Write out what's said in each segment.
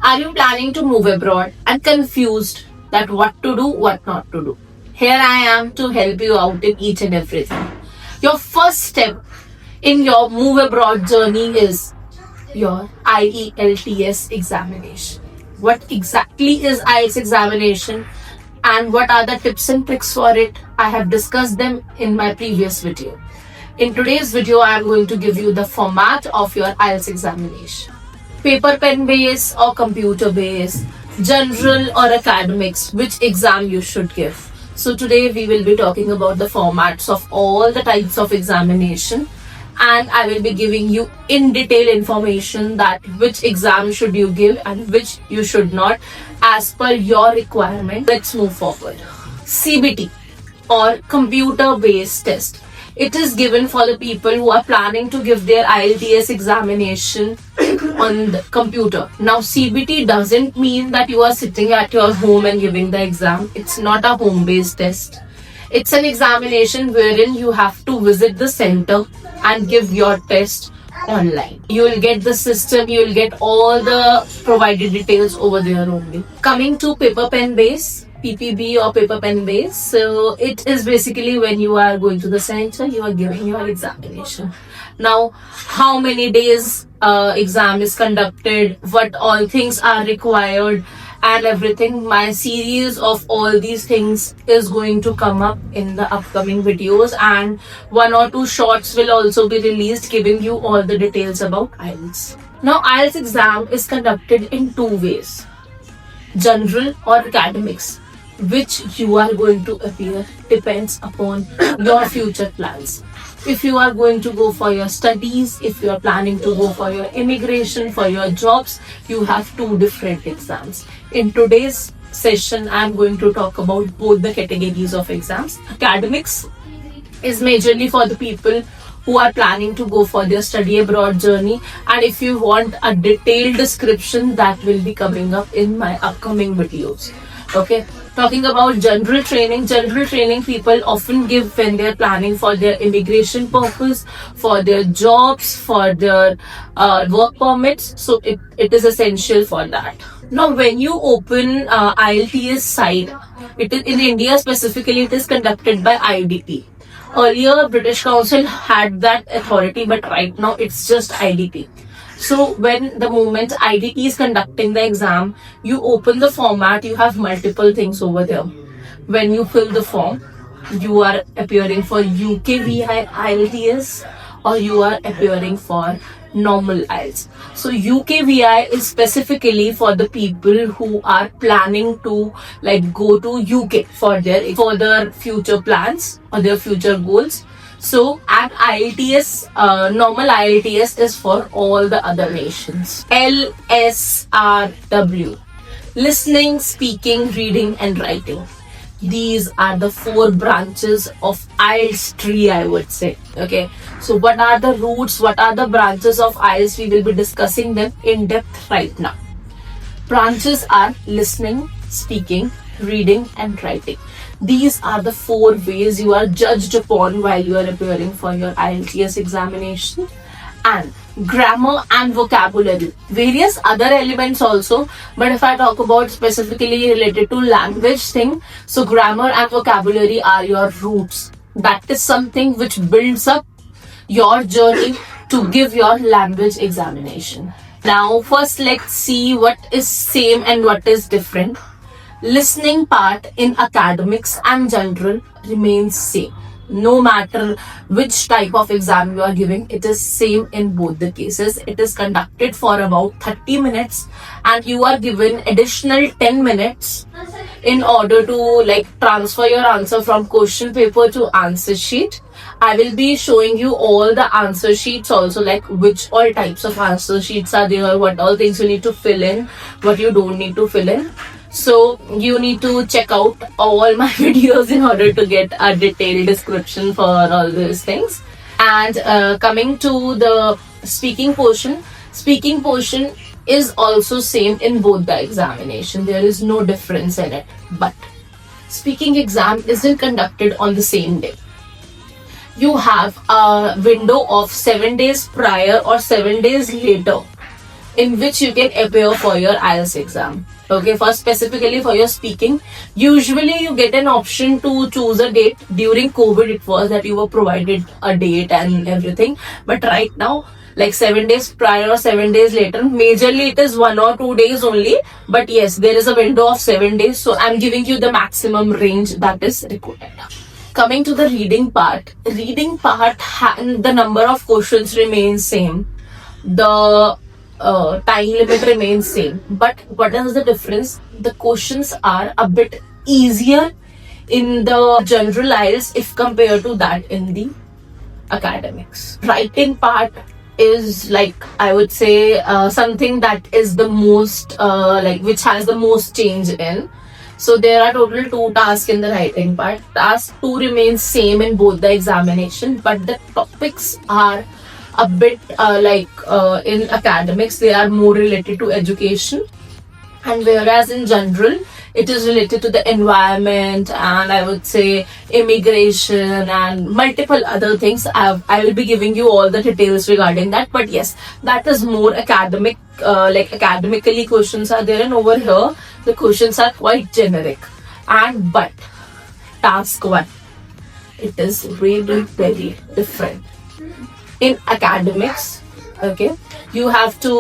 Are you planning to move abroad and confused that what to do, what not to do? Here I am to help you out in each and everything. Your first step in your move abroad journey is your IELTS examination. What exactly is IELTS examination and what are the tips and tricks for it? I have discussed them in my previous video. In today's video, I am going to give you the format of your IELTS examination. Paper pen base or computer base, general or academics, which exam you should give. So today we will be talking about the formats of all the types of examination, and I will be giving you in detail information that which exam should you give and which you should not as per your requirement. Let's move forward. CBT or computer based test. It is given for the people who are planning to give their IELTS examination on the computer. Now CBT doesn't mean that you are sitting at your home and giving the exam. It's not a home based test. It's an examination wherein you have to visit the center and give your test online. You will get the system, you will get all the provided details over there only. Coming to paper pen base, PPB or paper pen base. So it is basically when you are going to the center, you are giving your examination. Now, how many days exam is conducted, what all things are required and everything. My series of all these things is going to come up in the upcoming videos, and 1 or 2 shorts will also be released giving you all the details about IELTS. Now, IELTS exam is conducted in 2 ways. General or academics. Which you are going to appear depends upon your future plans. If you are going to go for your studies, if you are planning to go for your immigration, for your jobs, you have 2 different exams. In today's session, I am going to talk about both the categories of exams. Academics is majorly for the people who are planning to go for their study abroad journey, and if you want a detailed description, that will be coming up in my upcoming videos. Okay, talking about general training people often give when they are planning for their immigration purpose, for their jobs, for their work permits. So it is essential for that. Now, when you open IELTS site, it is in India specifically, it is conducted by IDP. Earlier, British Council had that authority, but right now it's just IDP. So when the moment IDP is conducting the exam, you open the format, you have multiple things over there. When you fill the form, you are appearing for UKVI IELTS or you are appearing for normal IELTS. So UKVI is specifically for the people who are planning to go to UK for their future plans or their future goals. So, and IELTS, normal IELTS is for all the other nations. LSRW, listening, speaking, reading and writing. These are the 4 branches of IELTS tree, I would say. Okay, so what are the roots, what are the branches of IELTS? We will be discussing them in depth right now. Branches are listening, speaking, reading and writing. These are the 4 ways you are judged upon while you are appearing for your IELTS examination. And grammar and vocabulary, various other elements also, but if I talk about specifically related to language thing, so grammar and vocabulary are your roots. That is something which builds up your journey to give your language examination. Now first let's see what is same and what is different. Listening part in academics and general remains same. No matter which type of exam you are giving, it is same in both the cases. It is conducted for about 30 minutes and you are given additional 10 minutes in order to transfer your answer from question paper to answer sheet. I will be showing you all the answer sheets also, which all types of answer sheets are there, what all things you need to fill in, what you don't need to fill in. So you need to check out all my videos in order to get a detailed description for all these things. And coming to the speaking portion is also same in both the examination. There is no difference in it. But speaking exam isn't conducted on the same day. You have a window of 7 days prior or 7 days later in which you can appear for your IELTS exam. Okay, for specifically for your speaking, usually you get an option to choose a date. During COVID, it was that you were provided a date and everything. But right now, like 7 days prior or 7 days later, majorly it is 1 or 2 days only. But yes, there is a window of 7 days. So I'm giving you the maximum range that is required. Coming to the reading part, the number of questions remains same. The time limit remains same, but what is the difference? The questions are a bit easier in the general IELTS if compared to that in the academics. Writing part is, like, I would say something that is the most which has the most change in. So there are total 2 tasks in the writing part. Task 2 remains same in both the examination, but the topics are a bit in academics, they are more related to education, and whereas in general it is related to the environment and I would say immigration and multiple other things. I will be giving you all the details regarding that, but yes, that is more academic, academically questions are there, and over here the questions are quite generic. And but task 1, it is really very different. In academics, okay, you have to,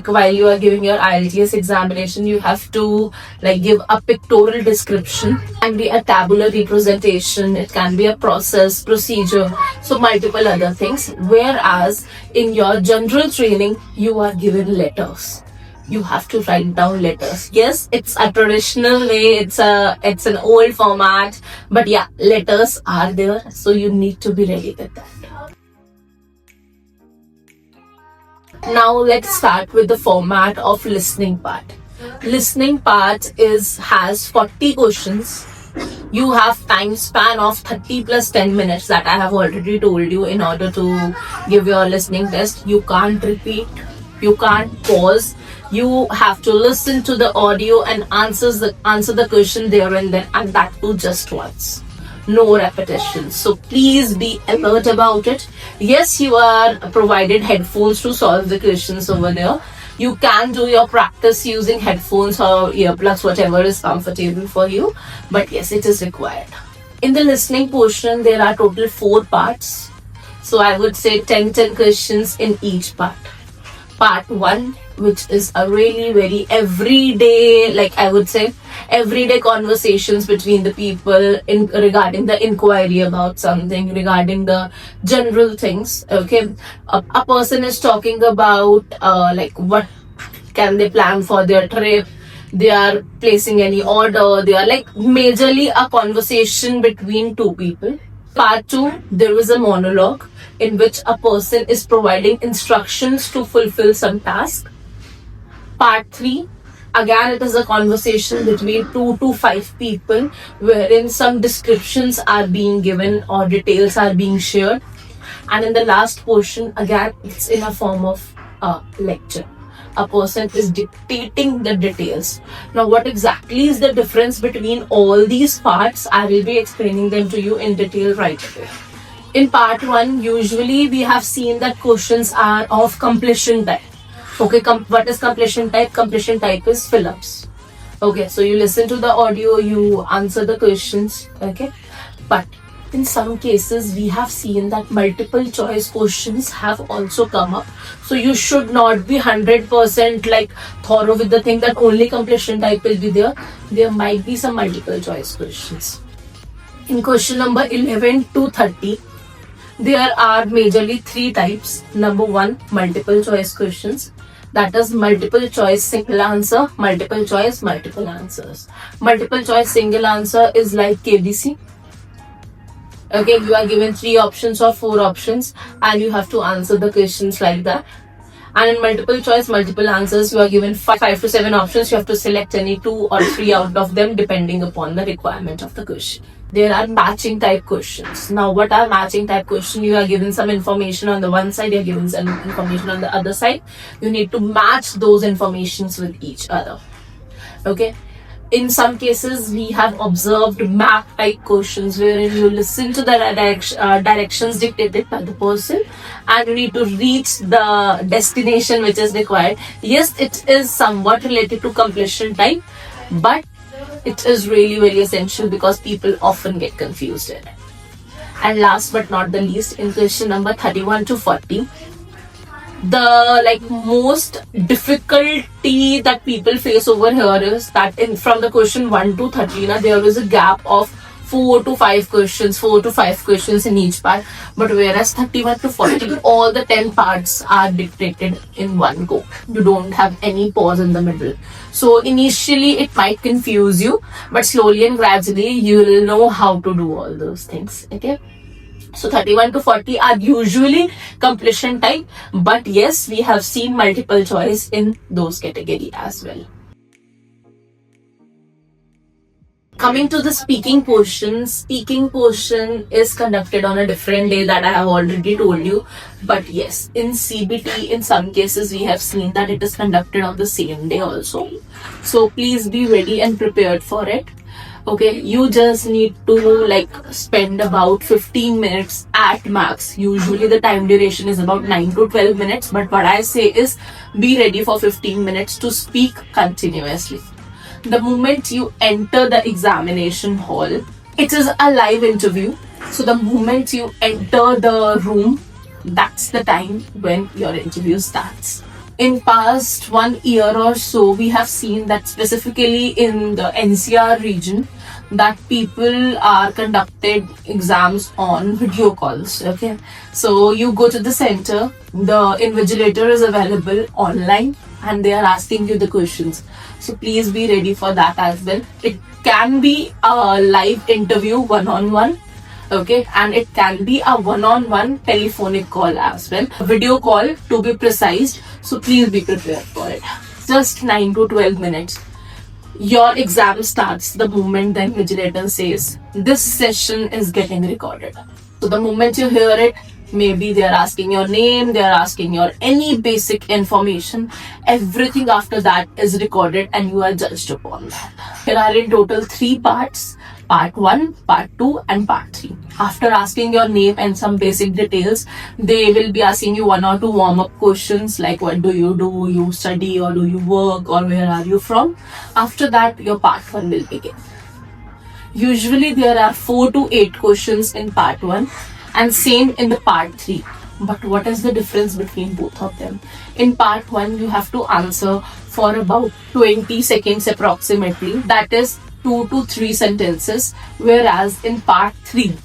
while you are giving your IELTS examination, you have to give a pictorial description, and be a tabular representation, it can be a procedure, so multiple other things. Whereas in your general training, you are given letters. You have to write down letters. Yes, it's a traditional way, it's an old format, but yeah, letters are there, so you need to be ready with that. Now let's start with the format of listening part. Listening part has 40 questions. You have time span of 30 plus 10 minutes that I have already told you in order to give your listening test. You can't repeat, you can't pause. You have to listen to the audio and answer the question there and then, and that too just once. No repetition. So please be alert about it. Yes, you are provided headphones to solve the questions over there. You can do your practice using headphones or earplugs, whatever is comfortable for you. But yes, it is required. In the listening portion, there are total 4 parts. So I would say 10 questions in each part. Part 1, which is a really very everyday, everyday conversations between the people regarding the inquiry about something, regarding the general things. Okay, a person is talking about what can they plan for their trip, they are placing any order, they are majorly a conversation between 2 people. Part 2, there is a monologue in which a person is providing instructions to fulfill some task. Part 3, again it is a conversation between 2 to 5 people wherein some descriptions are being given or details are being shared. And in the last portion, again it's in a form of a lecture. A person is dictating the details. Now what exactly is the difference between all these parts? I will be explaining them to you in detail right away. In part 1, usually we have seen that questions are of completion type. Okay, what is completion type? Completion type is fill-ups. Okay, so you listen to the audio, you answer the questions. Okay, but in some cases we have seen that multiple choice questions have also come up. So you should not be 100% thorough with the thing that only completion type will be there. There might be some multiple choice questions. In question number 11 to 30, there are majorly 3 types. Number 1, multiple choice questions. That is multiple choice single answer, multiple choice multiple answers. Multiple choice single answer is like KBC. Okay, you are given 3 options or 4 options and you have to answer the questions like that. And in multiple choice multiple answers, you are given 5 to 7 options. You have to select any 2 or 3 out of them depending upon the requirement of the question. There are matching type questions. Now what are matching type questions? You are given some information on the one side, you are given some information on the other side. You need to match those informations with each other. Okay, In some cases, we have observed map type questions wherein you listen to the directions dictated by the person and you need to reach the destination which is required. Yes, it is somewhat related to completion type, but it is really very essential because people often get confused in it. And last but not the least, in question number 31 to 40, the most difficulty that people face over here is that in from the question 1 to 30 there is a gap of 4 to 5 questions in each part, but whereas 31 to 40 all the 10 parts are dictated in one go. You don't have any pause in the middle, so initially it might confuse you, but slowly and gradually you will know how to do all those things. Okay, so 31 to 40 are usually completion type, but yes, we have seen multiple choice in those category as well. Coming to the speaking portion is conducted on a different day that I have already told you. But yes, in CBT, in some cases, we have seen that it is conducted on the same day also. So please be ready and prepared for it. Okay, you just need to spend about 15 minutes at max. Usually the time duration is about 9 to 12 minutes, but what I say is be ready for 15 minutes to speak continuously. The moment you enter the examination hall, it is a live interview. So the moment you enter the room, that's the time when your interview starts. In past 1 year or so, we have seen that specifically in the NCR region, that people are conducted exams on video calls. Okay, so you go to the center, the invigilator is available online and they are asking you the questions. So please be ready for that as well. It can be a live interview one-on-one, okay, and it can be a one-on-one telephonic call as well, a video call to be precise. So please be prepared for it. Just 9 to 12 minutes. Your exam starts the moment the invigilator says this session is getting recorded. So the moment you hear it, maybe they are asking your name, they are asking your any basic information, everything after that is recorded and you are judged upon that. There are in total 3 parts: part 1, part 2 and part 3. After asking your name and some basic details, they will be asking you 1 or 2 warm-up questions like what do, you study or do you work or where are you from. After that your part 1 will begin. Usually there are 4 to 8 questions in part 1 and same in the part 3. But what is the difference between both of them? In part 1, you have to answer for about 20 seconds approximately. That is 2 to 3 sentences. Whereas in part 3,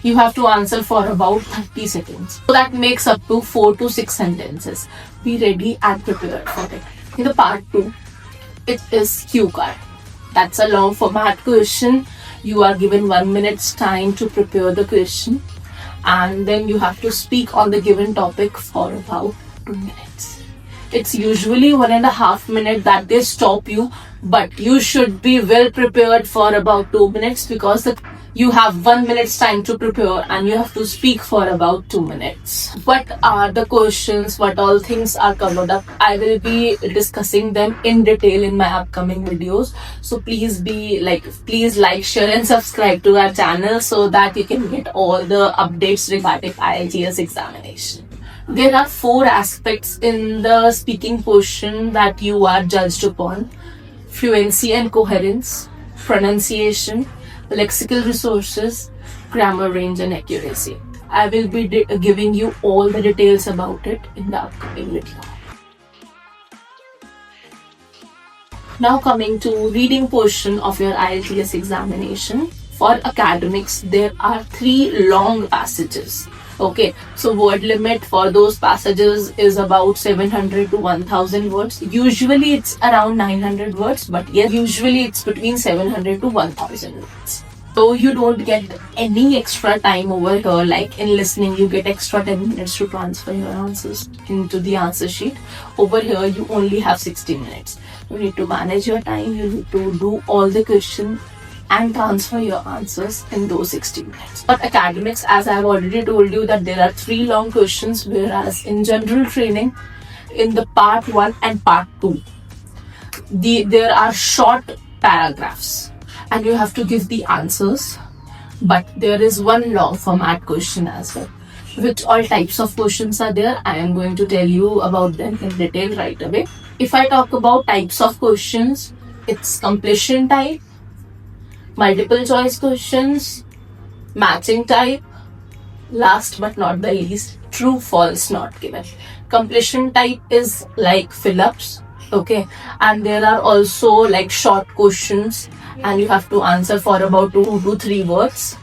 you have to answer for about 30 seconds. So that makes up to 4 to 6 sentences. Be ready and prepared for it. In the part 2, it is cue card. That's a long format question. You are given 1 minute's time to prepare the question, and then you have to speak on the given topic for about 2 minutes. It's usually 1.5 minutes that they stop you, but you should be well prepared for about 2 minutes because you have 1 minute's time to prepare and you have to speak for about 2 minutes. What are the questions? What all things are covered up? I will be discussing them in detail in my upcoming videos. So please please like, share and subscribe to our channel so that you can get all the updates regarding IELTS examination. There are 4 aspects in the speaking portion that you are judged upon: fluency and coherence, pronunciation, lexical resources, grammar range and accuracy. I will be giving you all the details about it in the upcoming video. Now coming to reading portion of your IELTS examination. For academics, there are 3 long passages. Okay, so word limit for those passages is about 700 to 1000 words. Usually it's around 900 words, but yes, usually it's between 700 to 1000 words. So you don't get any extra time over here. Like in listening, you get extra 10 minutes to transfer your answers into the answer sheet. Over here, you only have 60 minutes. You need to manage your time. You need to do all the questions and transfer your answers in those 60 minutes. But academics, as I have already told you, that there are 3 long questions, whereas in general training, in the part 1 and part 2, there are short paragraphs and you have to give the answers. But there is one long format question as well. Which all types of questions are there? I am going to tell you about them in detail right away. If I talk about types of questions, it's completion type, multiple choice questions, matching type, last but not the least, true false not given. Completion type is like fill-ups, okay, and there are also like short questions and you have to answer for about 2 to 3 words.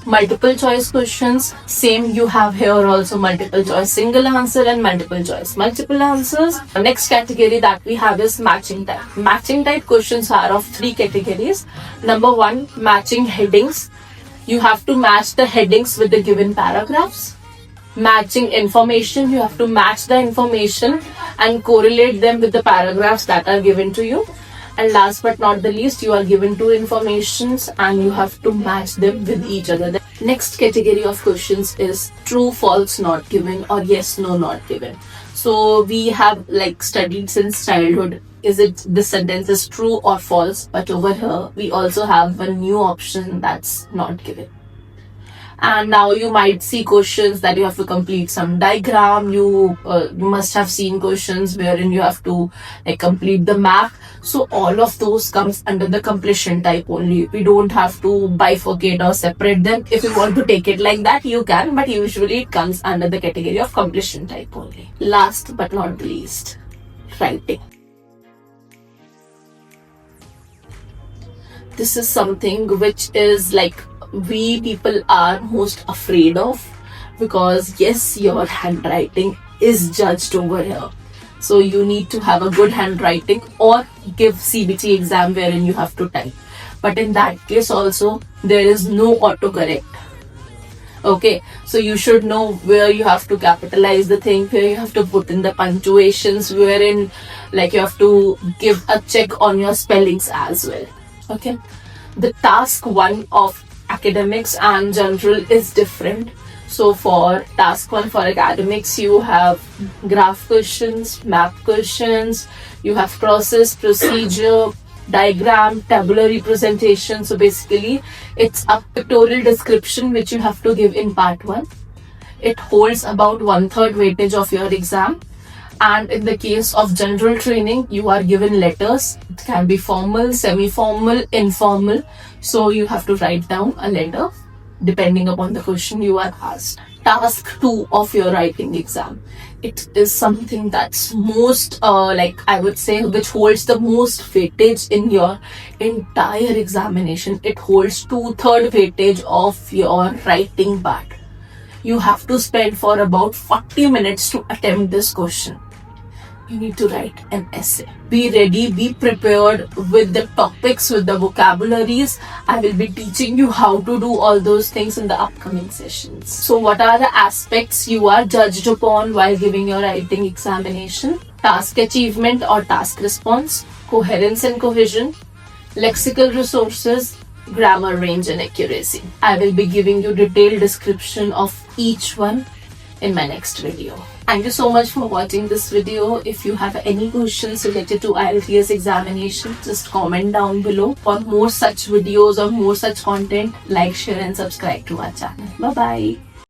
Multiple choice questions, same, you have here also multiple choice single answer and multiple choice multiple answers. The next category that we have is matching type. Matching type questions are of 3 categories. Number 1, matching headings. You have to match the headings with the given paragraphs. Matching information, you have to match the information and correlate them with the paragraphs that are given to you. And last but not the least, you are given 2 informations and you have to match them with each other. The next category of questions is true, false, not given, or yes, no, not given. So we have like studied since childhood, is it this sentence is true or false? But over here, we also have a new option that's not given. And now you might see questions that you have to complete some diagram. You must have seen questions wherein you have to like complete the map. So all of those comes under the completion type only. We don't have to bifurcate or separate them. If you want to take it like that, you can, but usually it comes under the category of completion type only. Last but not the least, writing. This is something which is like we people are most afraid of, because yes, your handwriting is judged over here. So you need to have a good handwriting or give CBT exam wherein you have to type. But in that case also, there is no autocorrect. Okay, so you should know where you have to capitalize the thing, where you have to put in the punctuations, wherein like you have to give a check on your spellings as well. Okay, the task 1 of academics and general is different. So for task 1 for academics, you have graph questions, map questions, you have process, procedure, diagram, tabular representation. So basically, it's a pictorial description which you have to give in part 1. It holds about 1/3 weightage of your exam. And in the case of general training, you are given letters. It can be formal, semi-formal, informal. So you have to write down a letter depending upon the question you are asked. Task 2 of your writing exam. It is something that's most, I would say, which holds the most weightage in your entire examination. It holds 2/3 weightage of your writing part. You have to spend for about 40 minutes to attempt this question. You need to write an essay. Be ready, be prepared with the topics, with the vocabularies. I will be teaching you how to do all those things in the upcoming sessions. So what are the aspects you are judged upon while giving your writing examination? Task achievement or task response, coherence and cohesion, lexical resources, grammar range and accuracy. I will be giving you detailed description of each one in my next video. Thank you so much for watching this video. If you have any questions related to IELTS examination, just comment down below. For more such videos or more such content, like, share and subscribe to our channel. Bye bye.